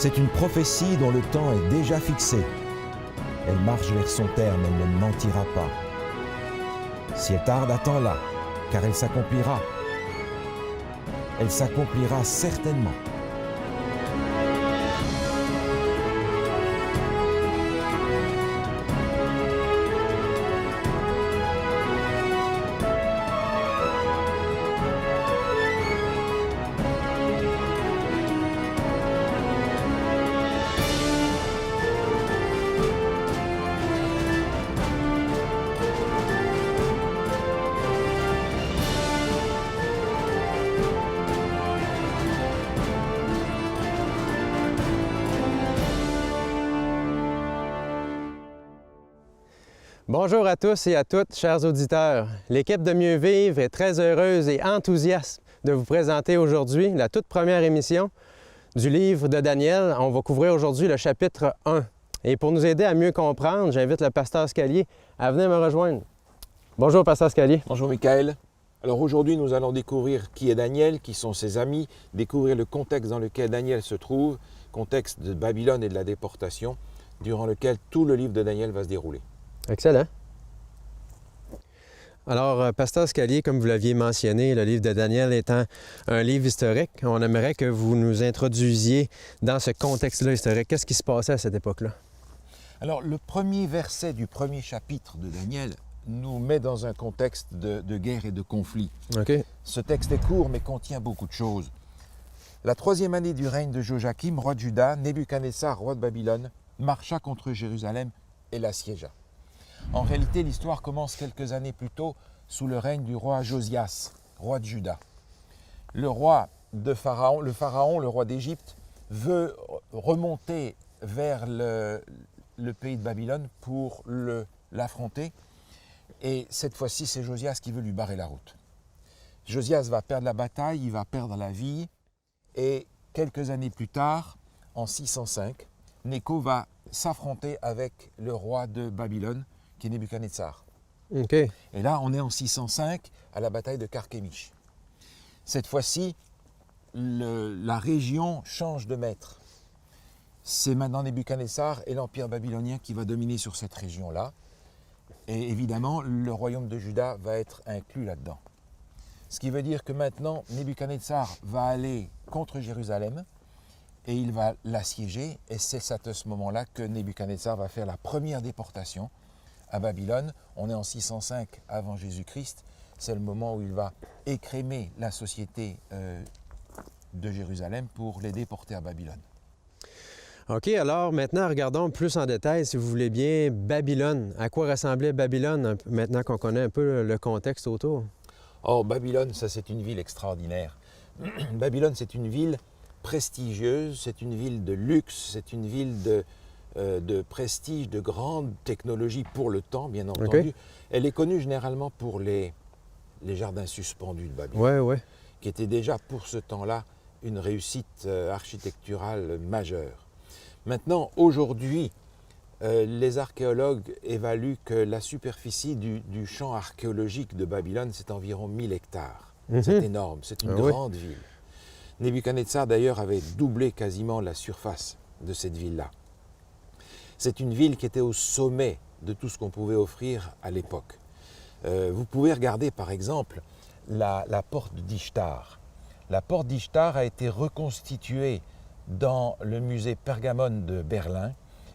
C'est une prophétie dont le temps est déjà fixé. Elle marche vers son terme, elle ne mentira pas. Si elle tarde, attends-la, car elle s'accomplira. Elle s'accomplira certainement. Bonjour à tous et à toutes, chers auditeurs. L'équipe de Mieux Vivre est très heureuse et enthousiaste de vous présenter aujourd'hui la toute première émission du livre de Daniel. On va couvrir aujourd'hui le chapitre 1. Et pour nous aider à mieux comprendre, j'invite le pasteur Scalier à venir me rejoindre. Bonjour, pasteur Scalier. Bonjour, Michael. Alors aujourd'hui, nous allons découvrir qui est Daniel, qui sont ses amis, découvrir le contexte dans lequel Daniel se trouve, contexte de Babylone et de la déportation, durant lequel tout le livre de Daniel va se dérouler. Excellent. Alors, pasteur Scalier, comme vous l'aviez mentionné, le livre de Daniel étant un livre historique, on aimerait que vous nous introduisiez dans ce contexte-là historique. Qu'est-ce qui se passait à cette époque-là? Alors, le premier verset du premier chapitre de Daniel nous met dans un contexte de guerre et de conflit. OK. Ce texte est court, mais contient beaucoup de choses. La 3e année du règne de Joachim, roi de Juda, Nebuchadnezzar, roi de Babylone, marcha contre Jérusalem et l'assiégea. En réalité, l'histoire commence quelques années plus tôt sous le règne du roi Josias, roi de Juda. Le pharaon, le roi d'Égypte, veut remonter vers le pays de Babylone pour l'affronter. Et cette fois-ci, c'est Josias qui veut lui barrer la route. Josias va perdre la bataille, il va perdre la vie. Et quelques années plus tard, en 605, Nécho va s'affronter avec le roi de Babylone, qui est Nebuchadnezzar. OK. Et là, on est en 605 à la bataille de Carchemish. Cette fois-ci, la région change de maître. C'est maintenant Nebuchadnezzar et l'empire babylonien qui va dominer sur cette région-là. Et évidemment, le royaume de Juda va être inclus là-dedans. Ce qui veut dire que maintenant, Nebuchadnezzar va aller contre Jérusalem et il va l'assiéger. Et c'est à ce moment-là que Nebuchadnezzar va faire la première déportation à Babylone. On est en 605 avant Jésus-Christ. C'est le moment où il va écrémer la société de Jérusalem pour les déporter à Babylone. OK, alors maintenant, regardons plus en détail, si vous voulez bien, Babylone. À quoi ressemblait Babylone, maintenant qu'on connaît un peu le contexte autour? Oh, Babylone, ça c'est une ville extraordinaire. Babylone, c'est une ville prestigieuse, c'est une ville de luxe, c'est une ville de prestige, de grande technologie pour le temps, bien entendu. Okay. Elle est connue généralement pour les jardins suspendus de Babylone, Ouais. qui étaient déjà pour ce temps-là une réussite architecturale majeure. Maintenant, aujourd'hui, les archéologues évaluent que la superficie du champ archéologique de Babylone, c'est environ 1000 hectares. C'est énorme, c'est une grande ville. Nebuchadnezzar, d'ailleurs, avait doublé quasiment la surface de cette ville-là. C'est une ville qui était au sommet de tout ce qu'on pouvait offrir à l'époque. Vous pouvez regarder, par exemple, la porte d'Ishtar. La porte d'Ishtar a été reconstituée dans le musée Pergamon de Berlin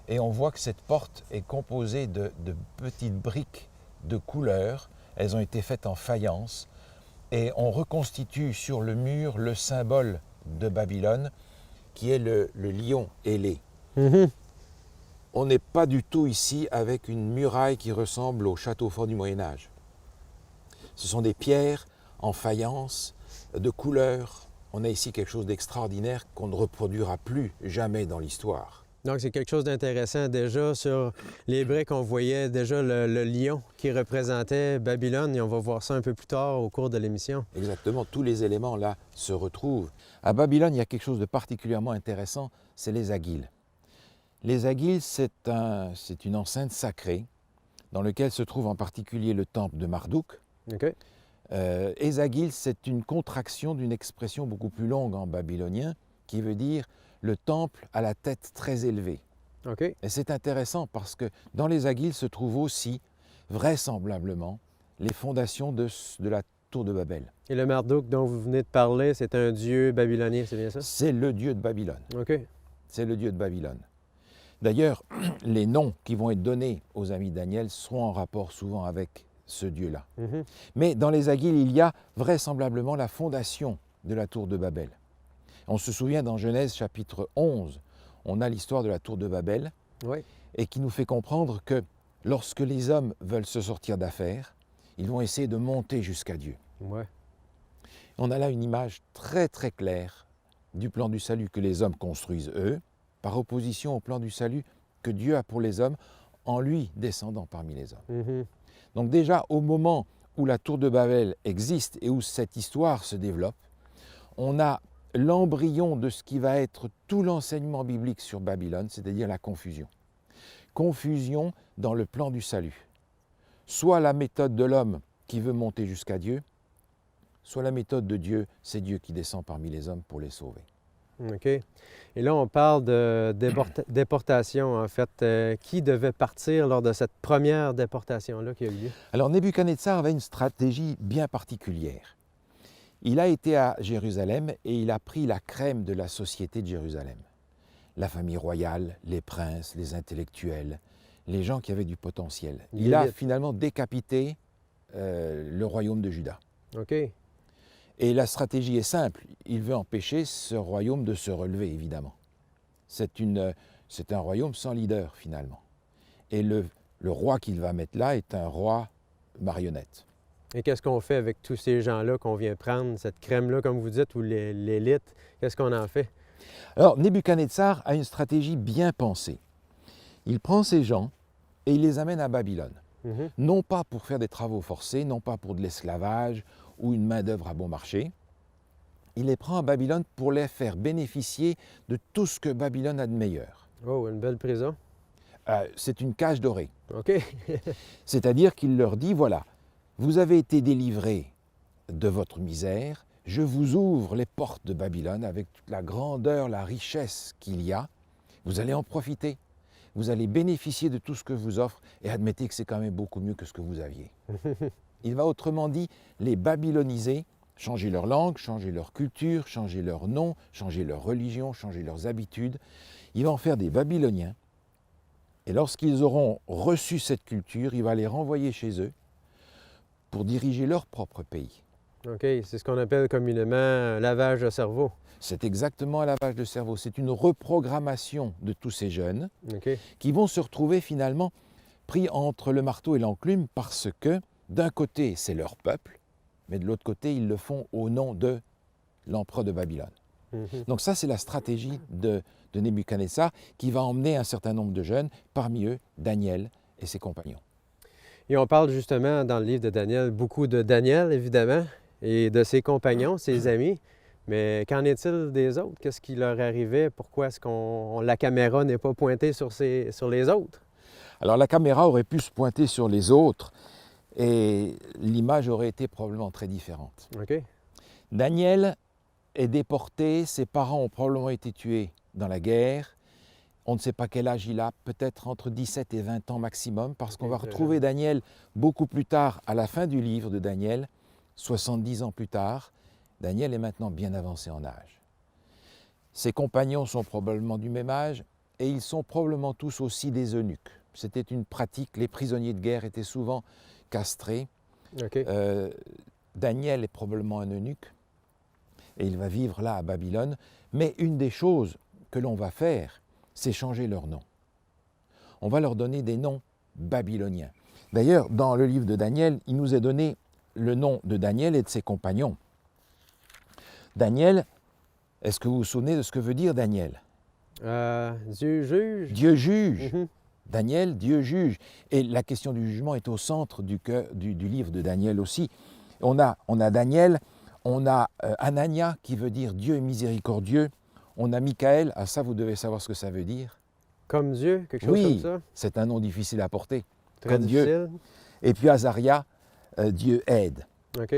et on voit que cette porte est composée de petites briques de couleur. Elles ont été faites en faïence et on reconstitue sur le mur le symbole de Babylone qui est le lion ailé. On n'est pas du tout ici avec une muraille qui ressemble au château fort du Moyen-Âge. Ce sont des pierres en faïence, de couleur. On a ici quelque chose d'extraordinaire qu'on ne reproduira plus jamais dans l'histoire. Donc, c'est quelque chose d'intéressant déjà sur les briques. On voyait déjà le lion qui représentait Babylone et on va voir ça un peu plus tard au cours de l'émission. Exactement, tous les éléments là se retrouvent. À Babylone, il y a quelque chose de particulièrement intéressant, c'est les aguiles. Les aguiles, c'est une enceinte sacrée dans laquelle se trouve en particulier le temple de Marduk. OK. Esagil, c'est une contraction d'une expression beaucoup plus longue en babylonien qui veut dire le temple a la tête très élevée. OK. Et c'est intéressant parce que dans les Aguiles se trouvent aussi, vraisemblablement, les fondations de la tour de Babel. Et le Marduk dont vous venez de parler, c'est un dieu babylonien, c'est bien ça? C'est le dieu de Babylone. OK. C'est le dieu de Babylone. D'ailleurs, les noms qui vont être donnés aux amis de Daniel seront en rapport souvent avec ce dieu-là. Mhm. Mais dans les Aguiles, il y a vraisemblablement la fondation de la tour de Babel. On se souvient dans Genèse chapitre 11, on a l'histoire de la tour de Babel Oui. et qui nous fait comprendre que lorsque les hommes veulent se sortir d'affaires, ils vont essayer de monter jusqu'à Dieu. Ouais. On a là une image très très claire du plan du salut que les hommes construisent eux, par opposition au plan du salut que Dieu a pour les hommes en lui descendant parmi les hommes. Mhm. Donc déjà au moment où la tour de Babel existe et où cette histoire se développe, on a l'embryon de ce qui va être tout l'enseignement biblique sur Babylone, c'est-à-dire la confusion. Confusion dans le plan du salut. Soit la méthode de l'homme qui veut monter jusqu'à Dieu, soit la méthode de Dieu, c'est Dieu qui descend parmi les hommes pour les sauver. OK. Et là, on parle de déportation, en fait. Qui devait partir lors de cette première déportation-là qui a eu lieu? Alors Nebuchadnezzar avait une stratégie bien particulière. Il a été à Jérusalem et il a pris la crème de la société de Jérusalem. La famille royale, les princes, les intellectuels, les gens qui avaient du potentiel. Il a finalement décapité le royaume de Juda. OK. Et la stratégie est simple, il veut empêcher ce royaume de se relever, évidemment. C'est un royaume sans leader, finalement. Et le roi qu'il va mettre là est un roi marionnette. Et qu'est-ce qu'on fait avec tous ces gens-là qu'on vient prendre, cette crème-là, comme vous dites, ou l'élite? Qu'est-ce qu'on en fait? Alors, Nebuchadnezzar a une stratégie bien pensée. Il prend ces gens et il les amène à Babylone. Mhm. Non pas pour faire des travaux forcés, non pas pour de l'esclavage ou une main-d'œuvre à bon marché. Il les prend à Babylone pour les faire bénéficier de tout ce que Babylone a de meilleur. Oh, une belle prison. C'est une cage dorée. OK. C'est-à-dire qu'il leur dit, voilà, vous avez été délivrés de votre misère, je vous ouvre les portes de Babylone avec toute la grandeur, la richesse qu'il y a, vous allez en profiter. Vous allez bénéficier de tout ce que je vous offre et admettez que c'est quand même beaucoup mieux que ce que vous aviez. Il va autrement dit les babyloniser, changer leur langue, changer leur culture, changer leur nom, changer leur religion, changer leurs habitudes. Il va en faire des Babyloniens. Et lorsqu'ils auront reçu cette culture, il va les renvoyer chez eux pour diriger leur propre pays. OK, c'est ce qu'on appelle communément un lavage de cerveau. C'est exactement un lavage de cerveau. C'est une reprogrammation de tous ces jeunes OK. qui vont se retrouver finalement pris entre le marteau et l'enclume parce que d'un côté, c'est leur peuple, mais de l'autre côté, ils le font au nom de l'empereur de Babylone. Mhm. Donc ça, c'est la stratégie de Nebuchadnezzar qui va emmener un certain nombre de jeunes, parmi eux Daniel et ses compagnons. Et on parle justement dans le livre de Daniel beaucoup de Daniel, évidemment, et de ses compagnons, ses amis. Mais qu'en est-il des autres? Qu'est-ce qui leur arrivait? Pourquoi est-ce que la caméra n'est pas pointée sur les autres? Alors la caméra aurait pu se pointer sur les autres et l'image aurait été probablement très différente. OK. Daniel est déporté, ses parents ont probablement été tués dans la guerre. On ne sait pas quel âge il a, peut-être entre 17 et 20 ans maximum, parce qu'on va retrouver Daniel beaucoup plus tard, à la fin du livre de Daniel, 70 ans plus tard. Daniel est maintenant bien avancé en âge. Ses compagnons sont probablement du même âge et ils sont probablement tous aussi des eunuques. C'était une pratique, les prisonniers de guerre étaient souvent castrés. OK. Daniel est probablement un eunuque et il va vivre là à Babylone. Mais une des choses que l'on va faire, c'est changer leur nom. On va leur donner des noms babyloniens. D'ailleurs, dans le livre de Daniel, il nous est donné le nom de Daniel et de ses compagnons. Daniel, est-ce que vous vous souvenez de ce que veut dire Daniel? Dieu juge. Dieu juge. Mhm. Daniel, Dieu juge. Et la question du jugement est au centre du livre de Daniel aussi. On a Daniel, on a Anania qui veut dire Dieu est miséricordieux. On a Michaël, ça vous devez savoir ce que ça veut dire. Comme Dieu, quelque chose comme ça? Oui, c'est un nom difficile à porter. Très comme difficile. Dieu. Et puis Azaria, Dieu aide. OK.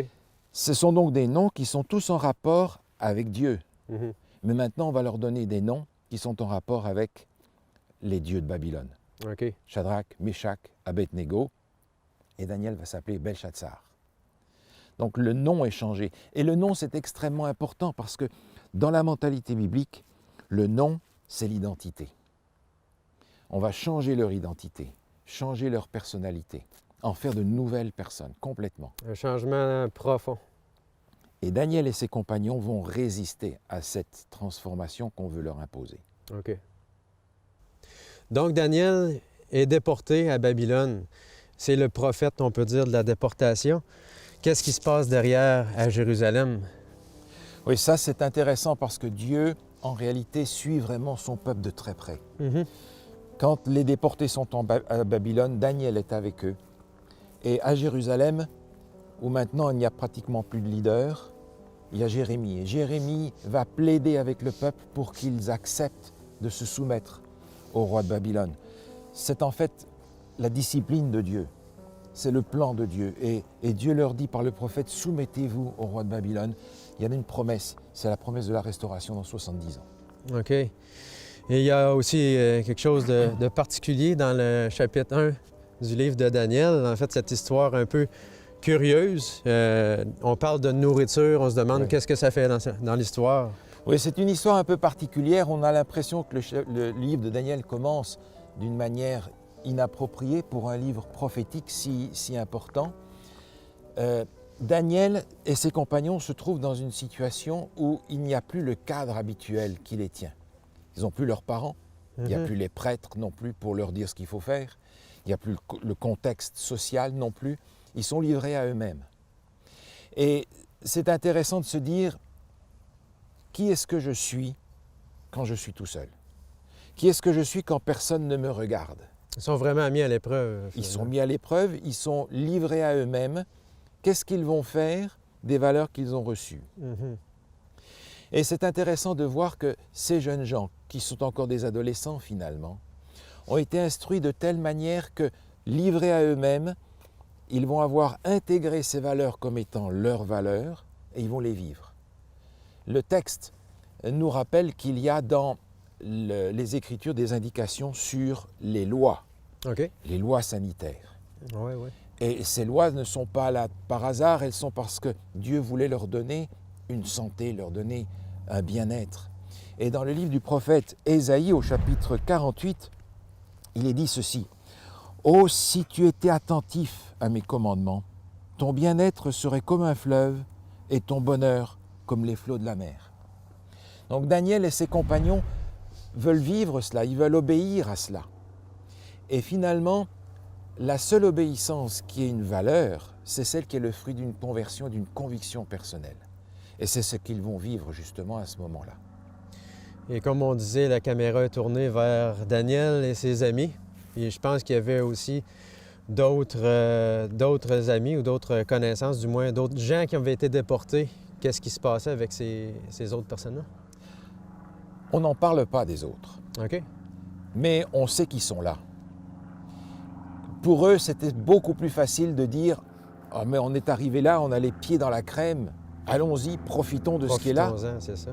Ce sont donc des noms qui sont tous en rapport avec Dieu. Mhm. Mais maintenant, on va leur donner des noms qui sont en rapport avec les dieux de Babylone. OK. Shadrach, Meshach, Abednego, et Daniel va s'appeler Belshazzar. Donc le nom est changé. Et le nom, c'est extrêmement important parce que dans la mentalité biblique, le nom, c'est l'identité. On va changer leur identité, changer leur personnalité, en faire de nouvelles personnes, complètement. Un changement profond. Et Daniel et ses compagnons vont résister à cette transformation qu'on veut leur imposer. OK. Donc, Daniel est déporté à Babylone. C'est le prophète, on peut dire, de la déportation. Qu'est-ce qui se passe derrière à Jérusalem? Oui, ça c'est intéressant parce que Dieu, en réalité, suit vraiment son peuple de très près. Mhm. Quand les déportés sont à Babylone, Daniel est avec eux. Et à Jérusalem, où maintenant il n'y a pratiquement plus de leader, il y a Jérémie. Et Jérémie va plaider avec le peuple pour qu'ils acceptent de se soumettre au roi de Babylone. C'est en fait la discipline de Dieu. C'est le plan de Dieu. Et Dieu leur dit par le prophète, soumettez-vous au roi de Babylone. Il y en a une promesse, c'est la promesse de la restauration dans 70 ans. OK. Et il y a aussi quelque chose de particulier dans le chapitre 1 du livre de Daniel. En fait, cette histoire un peu curieuse. On parle de nourriture, on se demande Oui. qu'est-ce que ça fait dans l'histoire. Oui, c'est une histoire un peu particulière. On a l'impression que le livre de Daniel commence d'une manière inappropriée pour un livre prophétique si important. Daniel et ses compagnons se trouvent dans une situation où il n'y a plus le cadre habituel qui les tient. Ils n'ont plus leurs parents, il n'y a plus les prêtres non plus pour leur dire ce qu'il faut faire, il n'y a plus le contexte social non plus. Ils sont livrés à eux-mêmes. Et c'est intéressant de se dire, qui est-ce que je suis quand je suis tout seul? Qui est-ce que je suis quand personne ne me regarde? Ils sont vraiment mis à l'épreuve. Ils sont mis à l'épreuve, ils sont livrés à eux-mêmes. Qu'est-ce qu'ils vont faire des valeurs qu'ils ont reçues? Mhm. Et c'est intéressant de voir que ces jeunes gens, qui sont encore des adolescents finalement, ont été instruits de telle manière que, livrés à eux-mêmes, ils vont avoir intégré ces valeurs comme étant leurs valeurs et ils vont les vivre. Le texte nous rappelle qu'il y a dans les Écritures des indications sur les lois, OK. les lois sanitaires. Oui, oui. Et ces lois ne sont pas là par hasard, elles sont parce que Dieu voulait leur donner une santé, leur donner un bien-être. Et dans le livre du prophète Ésaïe, au chapitre 48, il est dit ceci. « Oh, si tu étais attentif à mes commandements, ton bien-être serait comme un fleuve et ton bonheur comme les flots de la mer. » Donc Daniel et ses compagnons veulent vivre cela, ils veulent obéir à cela. Et finalement, la seule obéissance qui ait une valeur, c'est celle qui est le fruit d'une conversion, d'une conviction personnelle. Et c'est ce qu'ils vont vivre justement à ce moment-là. Et comme on disait, la caméra est tournée vers Daniel et ses amis. Et je pense qu'il y avait aussi d'autres amis ou d'autres connaissances, du moins d'autres gens qui avaient été déportés. Qu'est-ce qui se passait avec ces autres personnes-là? On n'en parle pas des autres, OK. mais on sait qu'ils sont là. Pour eux, c'était beaucoup plus facile de dire « Ah, mais on est arrivé là, on a les pieds dans la crème, allons-y, profitons de ce qui est là. » Profitons-en, c'est ça.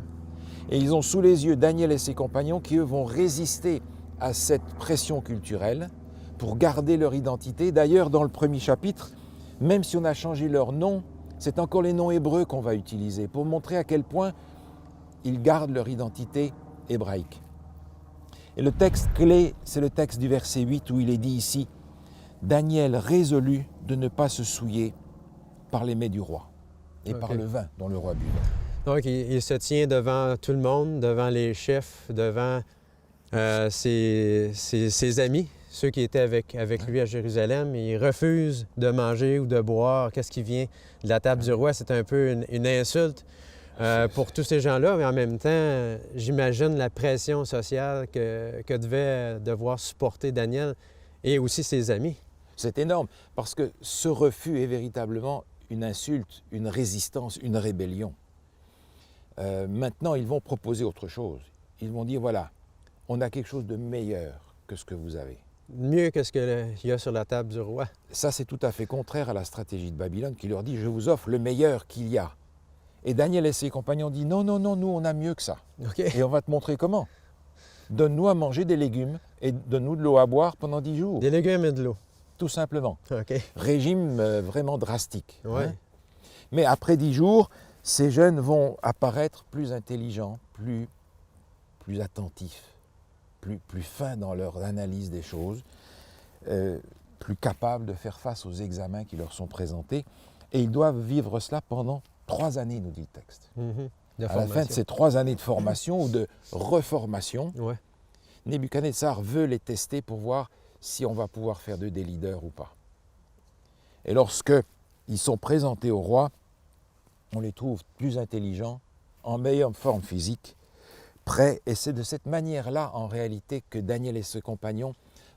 Et ils ont sous les yeux Daniel et ses compagnons qui, eux, vont résister à cette pression culturelle pour garder leur identité. D'ailleurs, dans le premier chapitre, même si on a changé leur nom, c'est encore les noms hébreux qu'on va utiliser pour montrer à quel point ils gardent leur identité hébraïque. Et le texte clé, c'est le texte du verset 8 où il est dit ici « Daniel résolut de ne pas se souiller par les mets du roi et par le vin dont le roi buvait. » Donc, il se tient devant tout le monde, devant les chefs, devant ses amis, ceux qui étaient avec lui à Jérusalem. Et il refuse de manger ou de boire. Qu'est-ce qui vient de la table du roi? C'est un peu une insulte pour tous ces gens-là. Mais en même temps, j'imagine la pression sociale que devait devoir supporter Daniel et aussi ses amis. C'est énorme, parce que ce refus est véritablement une insulte, une résistance, une rébellion. Maintenant, ils vont proposer autre chose. Ils vont dire, voilà, on a quelque chose de meilleur que ce que vous avez. Mieux que ce qu'il y a sur la table du roi. Ça, c'est tout à fait contraire à la stratégie de Babylone qui leur dit, je vous offre le meilleur qu'il y a. Et Daniel et ses compagnons disent, non, non, non, nous, on a mieux que ça. OK. Et on va te montrer comment. donne-nous à manger des légumes et donne-nous de l'eau à boire pendant 10 jours. Des légumes et de l'eau. Tout simplement. OK. Régime vraiment drastique. Ouais. Hein. Mais après 10 jours, ces jeunes vont apparaître plus intelligents, plus attentifs, plus fins dans leur analyse des choses, plus capables de faire face aux examens qui leur sont présentés. Et ils doivent vivre cela pendant 3 années, nous dit le texte. À la fin de ces 3 années de formation ou de reformation, ouais. Nebuchadnezzar veut les tester pour voir si on va pouvoir faire d'eux des leaders ou pas. Et lorsque ils sont présentés au roi, on les trouve plus intelligents, en meilleure forme physique, prêts. Et c'est de cette manière-là, en réalité, que Daniel et ses compagnons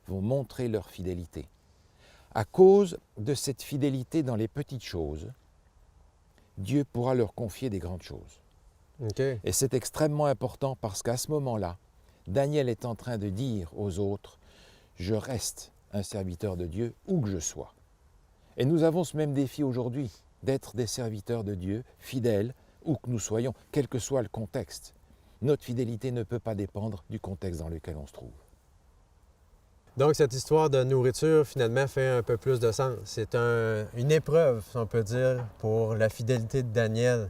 vont montrer leur fidélité. À cause de cette fidélité dans les petites choses, Dieu pourra leur confier des grandes choses. OK. Et c'est extrêmement important parce qu'à ce moment-là, Daniel est en train de dire aux autres, je reste un serviteur de Dieu où que je sois. Et nous avons ce même défi aujourd'hui, d'être des serviteurs de Dieu, fidèles, où que nous soyons, quel que soit le contexte. Notre fidélité ne peut pas dépendre du contexte dans lequel on se trouve. Donc, cette histoire de nourriture, finalement, fait un peu plus de sens. C'est une épreuve, si on peut dire, pour la fidélité de Daniel.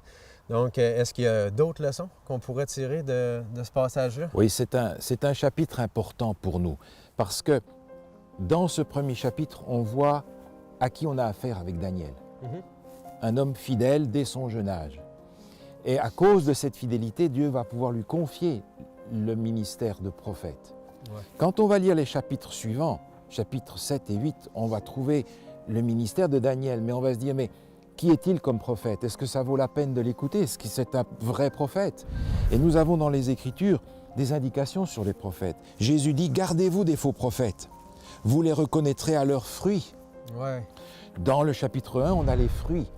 Donc, est-ce qu'il y a d'autres leçons qu'on pourrait tirer de ce passage-là? Oui, c'est un chapitre important pour nous, parce que dans ce premier chapitre, on voit à qui on a affaire avec Daniel. Un homme fidèle dès son jeune âge. Et à cause de cette fidélité, Dieu va pouvoir lui confier le ministère de prophète. Ouais. Quand on va lire les chapitres suivants, chapitres 7 et 8, on va trouver le ministère de Daniel, mais on va se dire, mais qui est-il comme prophète? Est-ce que ça vaut la peine de l'écouter? Est-ce que c'est un vrai prophète? Et nous avons dans les Écritures des indications sur les prophètes. Jésus dit, gardez-vous des faux prophètes. Vous les reconnaîtrez à leurs fruits. Ouais. Dans le chapitre 1, on a les fruits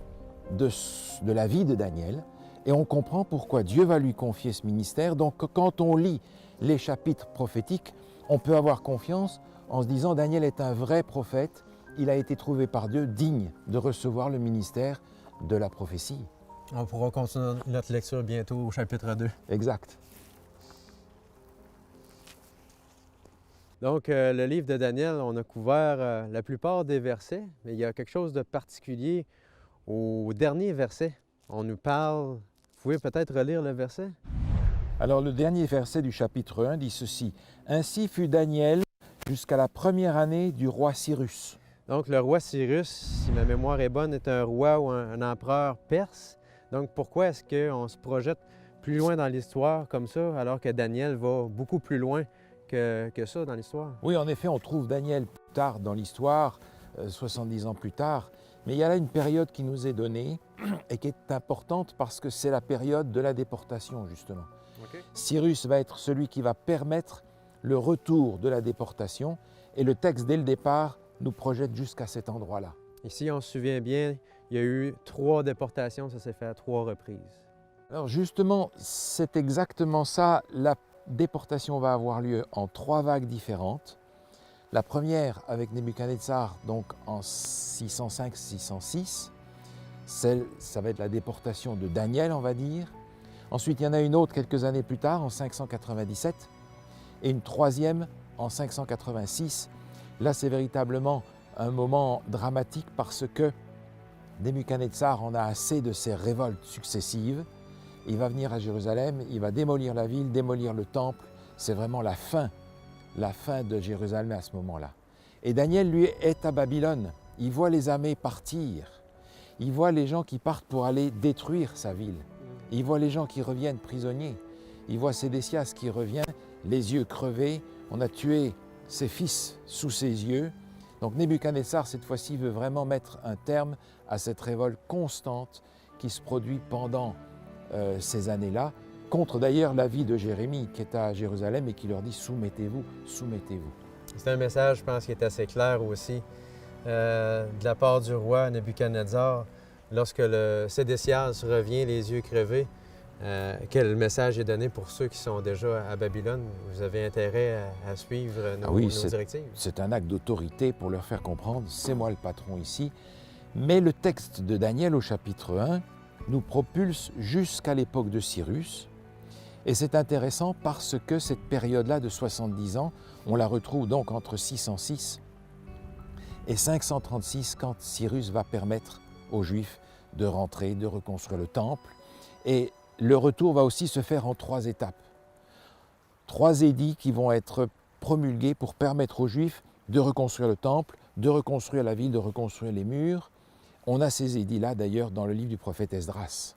de la vie de Daniel et on comprend pourquoi Dieu va lui confier ce ministère. Donc quand on lit les chapitres prophétiques, on peut avoir confiance en se disant Daniel est un vrai prophète, il a été trouvé par Dieu digne de recevoir le ministère de la prophétie. On pourra continuer notre lecture bientôt au chapitre 2. Exact. Donc, le livre de Daniel, on a couvert la plupart des versets, mais il y a quelque chose de particulier au dernier verset. On nous parle, vous pouvez peut-être relire le verset? Alors le dernier verset du chapitre 1 dit ceci. « Ainsi fut Daniel jusqu'à la première année du roi Cyrus. » Donc, le roi Cyrus, si ma mémoire est bonne, est un roi ou un empereur perse. Donc, pourquoi est-ce qu'on se projette plus loin dans l'histoire comme ça, alors que Daniel va beaucoup plus loin que ça dans l'histoire? Oui, en effet, on trouve Daniel plus tard dans l'histoire, 70 ans plus tard, mais il y a là une période qui nous est donnée et qui est importante parce que c'est la période de la déportation, justement. Okay. Cyrus va être celui qui va permettre le retour de la déportation et le texte, dès le départ, nous projette jusqu'à cet endroit-là. Ici, on se souvient bien, il y a eu 3 déportations, ça s'est fait à 3 reprises. Alors justement, c'est exactement ça. La déportation va avoir lieu en 3 vagues différentes. La première avec Nebuchadnezzar, donc en 605-606. Ça va être la déportation de Daniel, on va dire. Ensuite, il y en a une autre quelques années plus tard, en 597. Et une troisième en 586. Là, c'est véritablement un moment dramatique parce que Nebuchadnezzar en a assez de ces révoltes successives. Il va venir à Jérusalem, il va démolir la ville, démolir le temple. C'est vraiment la fin de Jérusalem à ce moment-là. Et Daniel, lui, est à Babylone. Il voit les armées partir. Il voit les gens qui partent pour aller détruire sa ville. Il voit les gens qui reviennent prisonniers. Il voit Sédécias qui revient, les yeux crevés. On a tué ses fils sous ses yeux. Donc Nebuchadnezzar, cette fois-ci, veut vraiment mettre un terme à cette révolte constante qui se produit pendant ces années-là, contre d'ailleurs l'avis de Jérémie qui est à Jérusalem et qui leur dit « Soumettez-vous, soumettez-vous ». C'est un message, je pense, qui est assez clair aussi de la part du roi Nebuchadnezzar. Lorsque le Sédécias revient, les yeux crevés, quel message est donné pour ceux qui sont déjà à Babylone? Vous avez intérêt à suivre nos directives? C'est un acte d'autorité pour leur faire comprendre, c'est moi le patron ici. Mais le texte de Daniel au chapitre 1 nous propulse jusqu'à l'époque de Cyrus. Et c'est intéressant parce que cette période-là de 70 ans, on la retrouve donc entre 606 et 536 quand Cyrus va permettre aux Juifs de rentrer, de reconstruire le temple. Et le retour va aussi se faire en 3 étapes. 3 édits qui vont être promulgués pour permettre aux Juifs de reconstruire le temple, de reconstruire la ville, de reconstruire les murs. On a ces édits-là d'ailleurs dans le livre du prophète Esdras,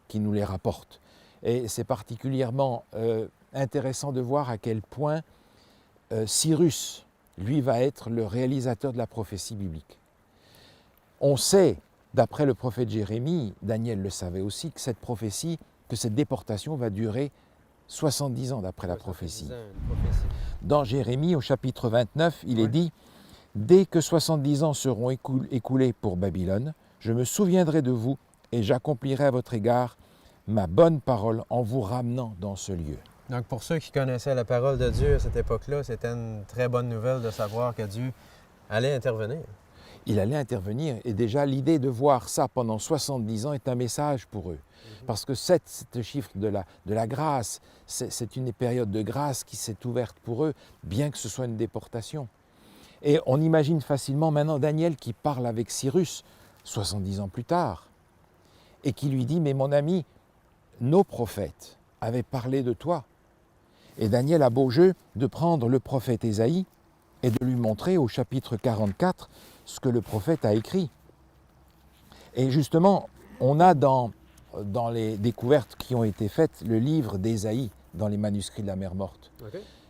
qui nous les rapporte. Et c'est particulièrement intéressant de voir à quel point Cyrus, lui, va être le réalisateur de la prophétie biblique. On sait, d'après le prophète Jérémie, Daniel le savait aussi, que cette prophétie, que cette déportation va durer 70 ans d'après la prophétie. Dans Jérémie, au chapitre 29, il est dit « Dès que 70 ans seront écoulés pour Babylone, je me souviendrai de vous et j'accomplirai à votre égard ma bonne parole en vous ramenant dans ce lieu. » Donc, pour ceux qui connaissaient la parole de Dieu à cette époque-là, c'était une très bonne nouvelle de savoir que Dieu allait intervenir. Il allait intervenir et déjà l'idée de voir ça pendant 70 ans est un message pour eux. Parce que c'est le chiffre de la grâce, c'est une période de grâce qui s'est ouverte pour eux, bien que ce soit une déportation. Et on imagine facilement maintenant Daniel qui parle avec Cyrus 70 ans plus tard et qui lui dit « Mais mon ami, nos prophètes avaient parlé de toi. » Et Daniel a beau jeu de prendre le prophète Ésaïe et de lui montrer au chapitre 44 ce que le prophète a écrit. Et justement, on a dans les découvertes qui ont été faites le livre d'Ésaïe dans les manuscrits de la mer Morte.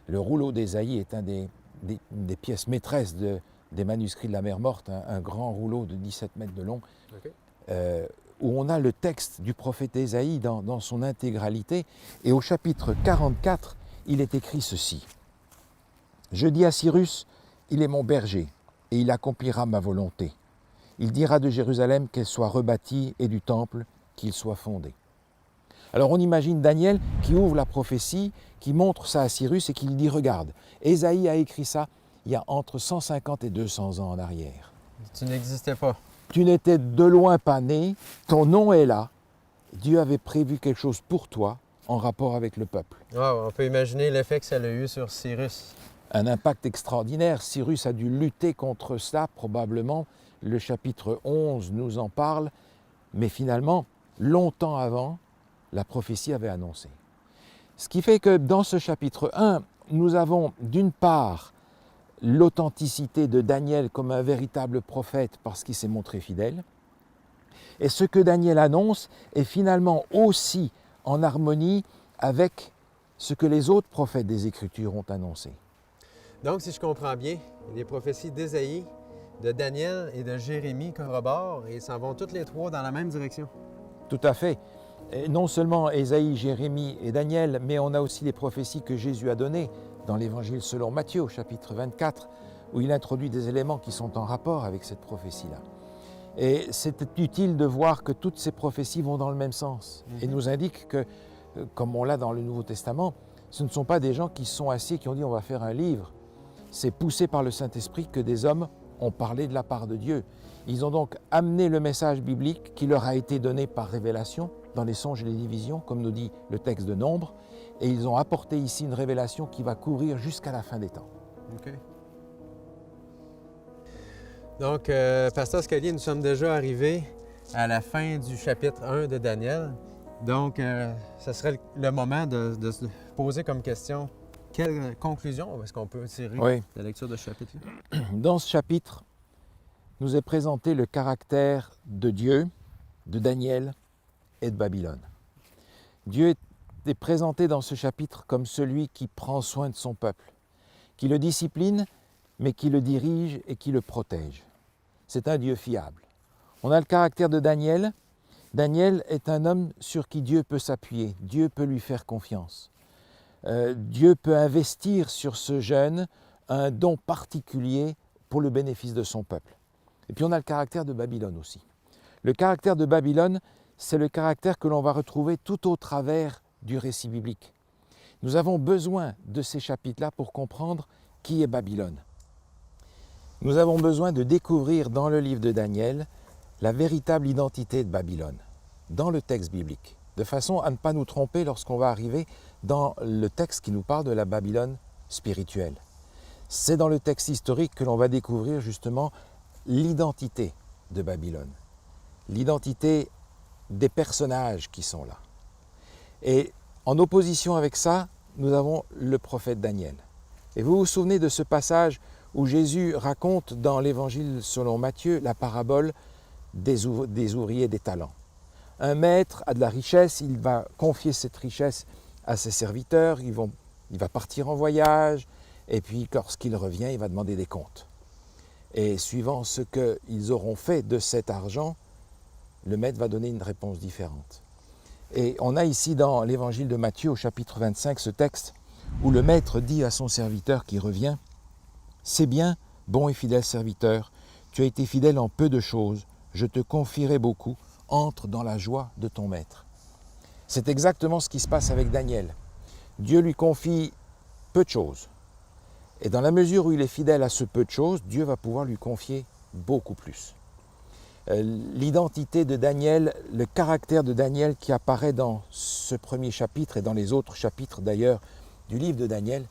Le rouleau d'Ésaïe est un des pièces maîtresses des manuscrits de la mer Morte, un grand rouleau de 17 mètres de long, où on a le texte du prophète Ésaïe dans son intégralité. Et au chapitre 44, il est écrit ceci. « Je dis à Cyrus, il est mon berger, et il accomplira ma volonté. Il dira de Jérusalem qu'elle soit rebâtie et du temple qu'il soit fondé. » Alors on imagine Daniel qui ouvre la prophétie, qui montre ça à Cyrus et qui lui dit « Regarde, Ésaïe a écrit ça il y a entre 150 et 200 ans en arrière. Tu n'existais pas. Tu n'étais de loin pas né, ton nom est là. Dieu avait prévu quelque chose pour toi en rapport avec le peuple. » On peut imaginer l'effet que ça a eu sur Cyrus. Un impact extraordinaire. Cyrus a dû lutter contre ça, probablement. Le chapitre 11 nous en parle. Mais finalement, longtemps avant, la prophétie avait annoncé. Ce qui fait que dans ce chapitre 1, nous avons d'une part l'authenticité de Daniel comme un véritable prophète parce qu'il s'est montré fidèle. Et ce que Daniel annonce est finalement aussi en harmonie avec ce que les autres prophètes des Écritures ont annoncé. Donc, si je comprends bien, les prophéties d'Ésaïe, de Daniel et de Jérémie corroborent et s'en vont toutes les trois dans la même direction. Tout à fait. Et non seulement Ésaïe, Jérémie et Daniel, mais on a aussi les prophéties que Jésus a données dans l'Évangile selon Matthieu, au chapitre 24, où il introduit des éléments qui sont en rapport avec cette prophétie-là. Et c'est utile de voir que toutes ces prophéties vont dans le même sens et nous indiquent que, comme on l'a dans le Nouveau Testament, ce ne sont pas des gens qui se sont assis et qui ont dit « on va faire un livre ». C'est poussé par le Saint-Esprit que des hommes ont parlé de la part de Dieu. Ils ont donc amené le message biblique qui leur a été donné par révélation dans les songes et les divisions, comme nous dit le texte de Nombre, et ils ont apporté ici une révélation qui va courir jusqu'à la fin des temps. OK. Donc, Pasteur Scalier, nous sommes déjà arrivés à la fin du chapitre 1 de Daniel. Donc, ce serait le moment de se poser comme question, quelle conclusion est-ce qu'on peut tirer de la lecture de ce chapitre-là? Dans ce chapitre, nous est présenté le caractère de Dieu, de Daniel et de Babylone. Dieu est présenté dans ce chapitre comme celui qui prend soin de son peuple, qui le discipline, mais qui le dirige et qui le protège. C'est un Dieu fiable. On a le caractère de Daniel. Daniel est un homme sur qui Dieu peut s'appuyer, Dieu peut lui faire confiance. Dieu peut investir sur ce jeune un don particulier pour le bénéfice de son peuple. Et puis on a le caractère de Babylone aussi. Le caractère de Babylone, c'est le caractère que l'on va retrouver tout au travers du récit biblique. Nous avons besoin de ces chapitres-là pour comprendre qui est Babylone. Nous avons besoin de découvrir dans le livre de Daniel la véritable identité de Babylone, dans le texte biblique, de façon à ne pas nous tromper lorsqu'on va arriver dans le texte qui nous parle de la Babylone spirituelle. C'est dans le texte historique que l'on va découvrir justement l'identité de Babylone, l'identité des personnages qui sont là. Et en opposition avec ça, nous avons le prophète Daniel. Et vous vous souvenez de ce passage où Jésus raconte dans l'Évangile selon Matthieu la parabole des ouvriers des talents. Un maître a de la richesse, il va confier cette richesse à ses serviteurs, il va partir en voyage, et puis lorsqu'il revient, il va demander des comptes. Et suivant ce qu'ils auront fait de cet argent, le maître va donner une réponse différente. Et on a ici dans l'Évangile de Matthieu au chapitre 25 ce texte où le maître dit à son serviteur qui revient « C'est bien, bon et fidèle serviteur, tu as été fidèle en peu de choses, je te confierai beaucoup, entre dans la joie de ton maître. » C'est exactement ce qui se passe avec Daniel. Dieu lui confie peu de choses. Et dans la mesure où il est fidèle à ce peu de choses, Dieu va pouvoir lui confier beaucoup plus. L'identité de Daniel, le caractère de Daniel qui apparaît dans ce premier chapitre et dans les autres chapitres d'ailleurs du livre de Daniel,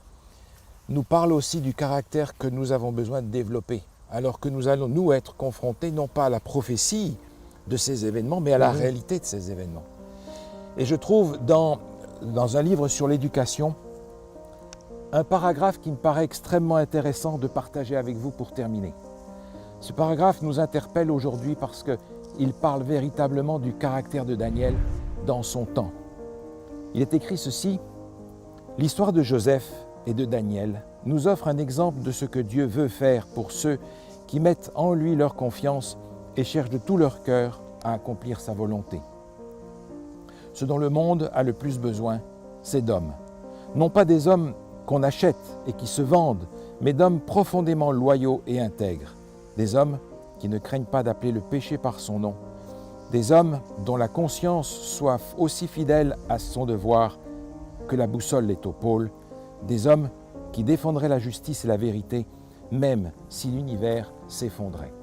nous parle aussi du caractère que nous avons besoin de développer, alors que nous allons nous être confrontés non pas à la prophétie de ces événements, mais à la réalité de ces événements. Et je trouve dans un livre sur l'éducation, un paragraphe qui me paraît extrêmement intéressant de partager avec vous pour terminer. Ce paragraphe nous interpelle aujourd'hui parce qu'il parle véritablement du caractère de Daniel dans son temps. Il est écrit ceci: « L'histoire de Joseph et de Daniel nous offre un exemple de ce que Dieu veut faire pour ceux qui mettent en lui leur confiance et cherchent de tout leur cœur à accomplir sa volonté. Ce dont le monde a le plus besoin, c'est d'hommes. Non pas des hommes qu'on achète et qui se vendent, mais d'hommes profondément loyaux et intègres. Des hommes qui ne craignent pas d'appeler le péché par son nom. Des hommes dont la conscience soit aussi fidèle à son devoir que la boussole l'est au pôle. Des hommes qui défendraient la justice et la vérité, même si l'univers s'effondrait. »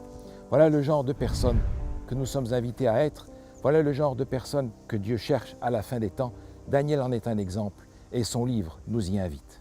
Voilà le genre de personnes que nous sommes invités à être. Voilà le genre de personnes que Dieu cherche à la fin des temps. Daniel en est un exemple et son livre nous y invite.